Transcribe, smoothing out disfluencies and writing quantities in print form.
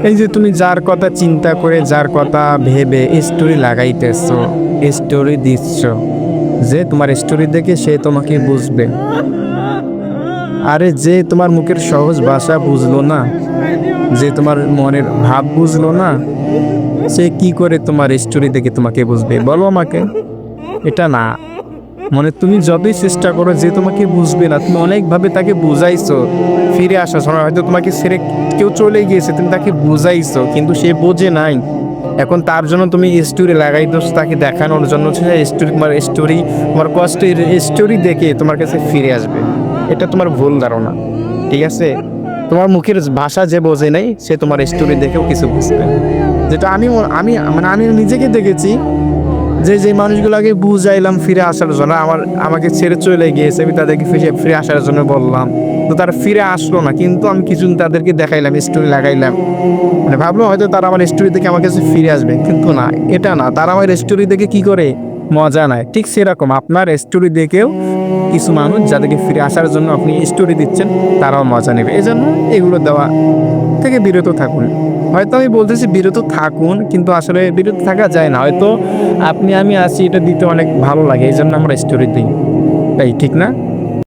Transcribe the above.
এই যে তুমি যার কথা চিন্তা করে, যার কথা ভেবে স্টোরি লাগাইতেছো, স্টোরি দিচ্ছ, যে তোমার স্টোরি দেখে সে তোমাকে বুঝবে। আরে যে তোমার মুখের সহজ ভাষা বুঝলো না, যে তোমার মনের ভাব বুঝলো না, সে কি করে তোমার স্টোরি দেখে তোমাকে বুঝবে বলো আমাকে? এটা না, মানে তুমি যতই চেষ্টা করো যে তোমাকে বুঝবে না, তুমি অনেকভাবে তাকে বুঝাইছো, ফিরে আসার সময় হয়তো তোমাকে ছেড়ে কেউ চলে গিয়েছে, তুমি তাকে বুঝাইছো কিন্তু সে বোঝে নাই। এখন তার জন্য তুমি স্টোরি লাগাই দোষ তাকে দেখানোর জন্য, সে স্টোরি, তোমার স্টোরি, তোমার কষ্টের স্টোরি দেখে তোমার কাছে ফিরে আসবে। এটা তোমার ভুল ধারণা, ঠিক আছে? তোমার মুখের ভাষা যে বোঝে নাই, সে তোমার স্টোরি দেখেও কিছু বুঝবে। যেটা আমি আমি মানে আমি নিজেকে দেখেছি, যে যে মানুষগুলোকে বুঝাইলাম ফিরে আসার জন্য, আমাকে ছেড়ে চলে গিয়েছে, আমি তাদেরকে ফিরে আসার জন্য বললাম, তো তারা ফিরে আসলো না, কিন্তু আমি কিছু তাদেরকে দেখাইলাম, স্টোরি লাগাইলাম, মানে ভাবলো হয়তো তারা আমার স্টোরি দেখে আমার কাছে ফিরে আসবে, কিন্তু না, এটা না, তারা আমার স্টোরি দেখে কি করে মজা নেয়। ঠিক সেরকম আপনার স্টোরি দেখেও কিছু মানুষ যাদেরকে ফিরে আসার জন্য আপনি স্টোরি দিচ্ছেন, তারাও মজা নেবে। এই জন্য এগুলো দেওয়া থেকে বিরত থাকুন। হয়তো আমি বলতেছি বিরত থাকুন, কিন্তু আসলে বিরত থাকা যায় না। হয়তো আপনি আমি আছি, এটা দিতে অনেক ভালো লাগে, এই জন্য আমরা স্টোরি দিই, তাই ঠিক না?